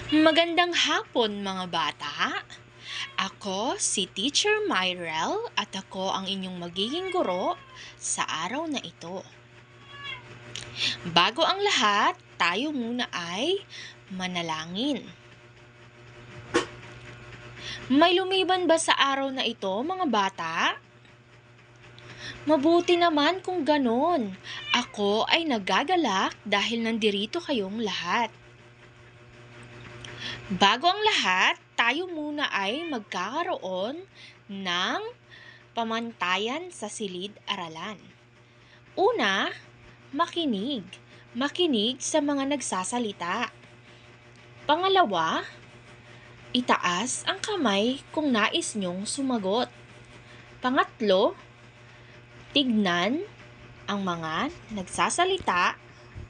Magandang hapon mga bata. Ako si Teacher Myrel at ako ang inyong magiging guro sa araw na ito. Bago ang lahat, tayo muna ay manalangin. May lumiban ba sa araw na ito mga bata? Mabuti naman kung ganon. Ako ay nagagalak dahil nandirito kayong lahat. Bago ang lahat, tayo muna ay magkakaroon ng pamantayan sa silid-aralan. Una, makinig. Makinig sa mga nagsasalita. Pangalawa, itaas ang kamay kung nais nyong sumagot. Pangatlo, tignan ang mga nagsasalita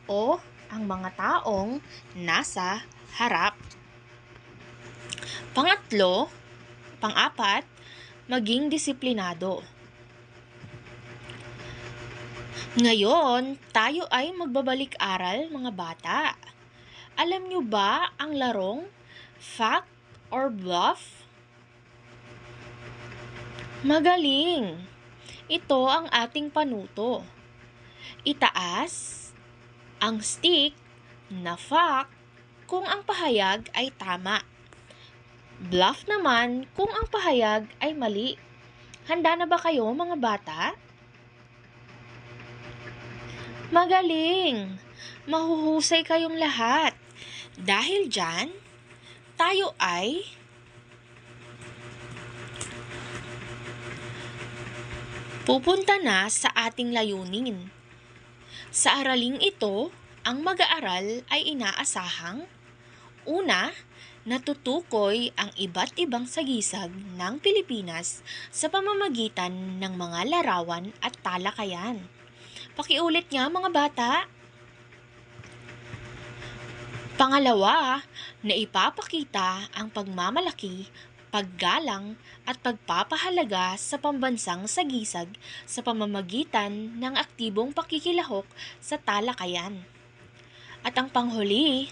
o ang mga taong nasa harap. Pang-apat, maging disiplinado. Ngayon, tayo ay magbabalik-aral mga bata. Alam nyo ba ang larong fact or bluff? Magaling! Ito ang ating panuto. Itaas ang stick na fact kung ang pahayag ay tama. Bluff naman kung ang pahayag ay mali. Handa na ba kayo mga bata? Magaling! Mahuhusay kayong lahat. Dahil dyan, tayo ay pupunta na sa ating layunin. Sa araling ito, ang mag-aaral ay inaasahang una, natutukoy ang iba't ibang sagisag ng Pilipinas sa pamamagitan ng mga larawan at talakayan. Pakiulit nga mga bata. Pangalawa, na ipapakita ang pagmamalaki, paggalang at pagpapahalaga sa pambansang sagisag sa pamamagitan ng aktibong pakikilahok sa talakayan. At ang panghuli,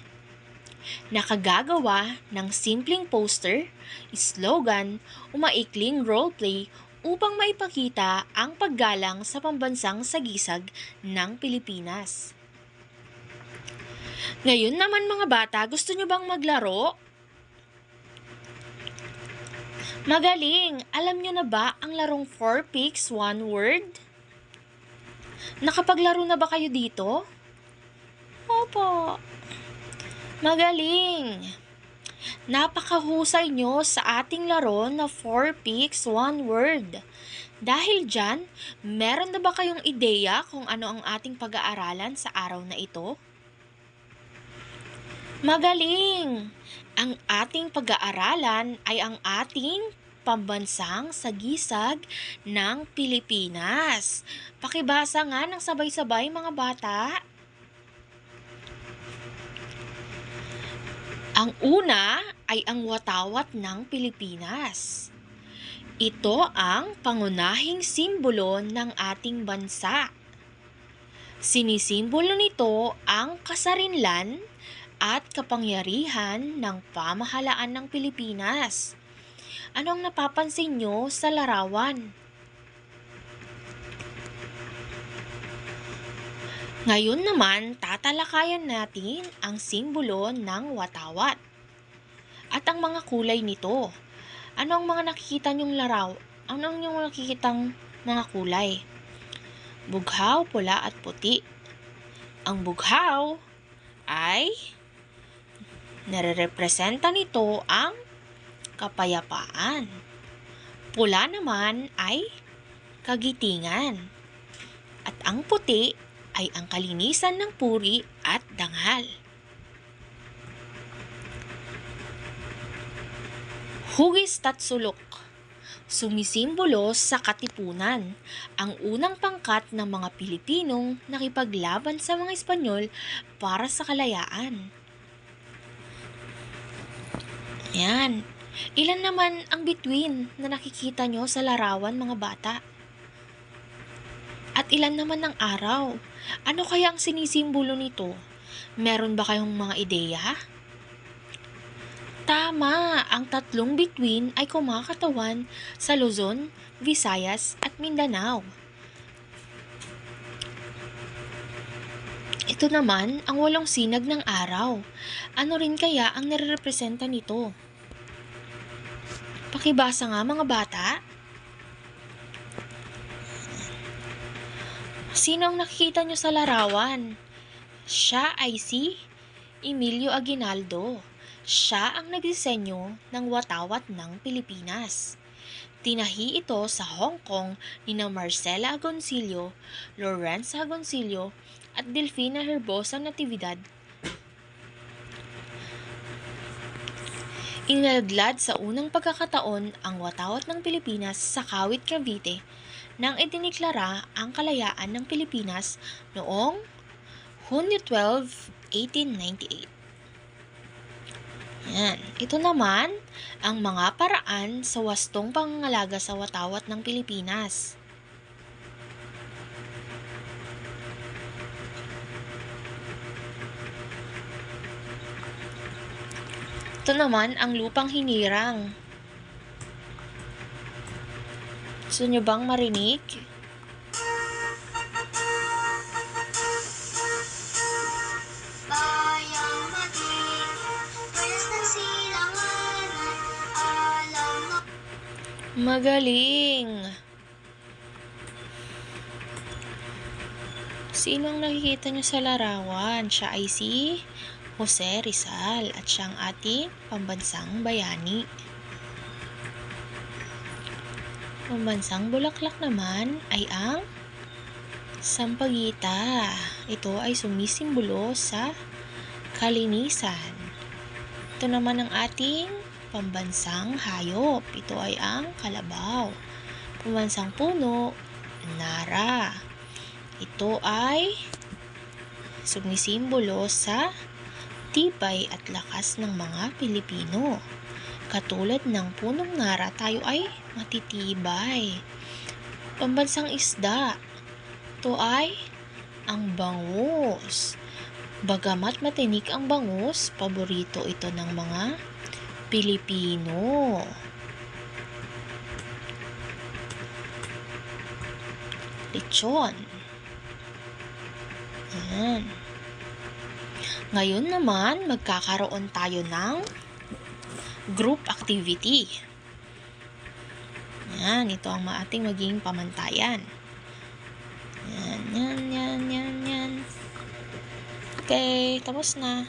nakagagawa ng simpleng poster, slogan o maikling roleplay upang maipakita ang paggalang sa pambansang sagisag ng Pilipinas. Ngayon naman mga bata, gusto nyo bang maglaro? Magaling! Alam nyo na ba ang larong 4 Picks, 1 Word? Nakapaglaro na ba kayo dito? Opo! Magaling! Napakahusay nyo sa ating laro na 4 Picks, 1 Word. Dahil dyan, meron na ba kayong ideya kung ano ang ating pag-aaralan sa araw na ito? Magaling! Ang ating pag-aaralan ay ang ating pambansang sagisag ng Pilipinas. Pakibasa nga ng sabay-sabay mga bata. Ang una ay ang watawat ng Pilipinas. Ito ang pangunahing simbolo ng ating bansa. Sinisimbolo nito ang kasarinlan at kapangyarihan ng pamahalaan ng Pilipinas. Ano ang napapansin nyo sa larawan? Ngayon naman, tatalakayan natin ang simbolo ng watawat at ang mga kulay nito. Ano ang mga nakikita nyong laraw? Ano ang inyong nakikitang mga kulay? Bughaw, pula at puti. Ang bughaw ay nare-representa nito ang kapayapaan. Pula naman ay kagitingan. At ang puti ay ang kalinisan ng puri at dangal. Hugis tatsulok, sumisimbolo sa katipunan, ang unang pangkat ng mga Pilipinong nakipaglaban sa mga Espanyol para sa kalayaan. Yan. Ilan naman ang bituin na nakikita nyo sa larawan mga bata? At ilan naman ang araw? Ano kaya ang sinisimbolo nito? Meron ba kayong mga ideya? Tama, ang tatlong bituin ay kumakatawan sa Luzon, Visayas at Mindanao. Ito naman ang 8 sinag ng araw. Ano rin kaya ang nire-representa nito? Pakibasa nga mga bata. Sino ang nakikita nyo sa larawan? Siya ay si Emilio Aguinaldo. Siya ang nagdisenyo ng watawat ng Pilipinas. Tinahi ito sa Hong Kong nina Marcela Agoncillo, Lawrence Agoncillo, at Delfina Herbosa Natividad. Inalaglag sa unang pagkakataon ang watawat ng Pilipinas sa Kawit, Cavite nang idiniklara ang kalayaan ng Pilipinas noong Hunyo 12, 1898. Yan. Ito naman ang mga paraan sa wastong pangangalaga sa watawat ng Pilipinas. Ito naman ang lupang hinirang. Gusto nyo bang marinig? Magaling! Sino ang nakikita nyo sa larawan? Siya ay si Jose Rizal at siya ang ating pambansang bayani. Pambansang bulaklak naman ay ang sampaguita. Ito ay sumisimbolo sa kalinisan. Ito naman ang ating pambansang hayop. Ito ay ang kalabaw. Pambansang puno, nara. Ito ay sumisimbolo sa tibay at lakas ng mga Pilipino. Katulad ng punong nara, tayo ay matitibay. Pambansang isda. Ito ay ang bangus. Bagamat matinik ang bangus, paborito ito ng mga Pilipino. Lechon. Yan. Ngayon naman, magkakaroon tayo ng group activity. Yan, ito ang ating maging pamantayan. Yan. Okay, tapos na.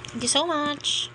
Thank you so much.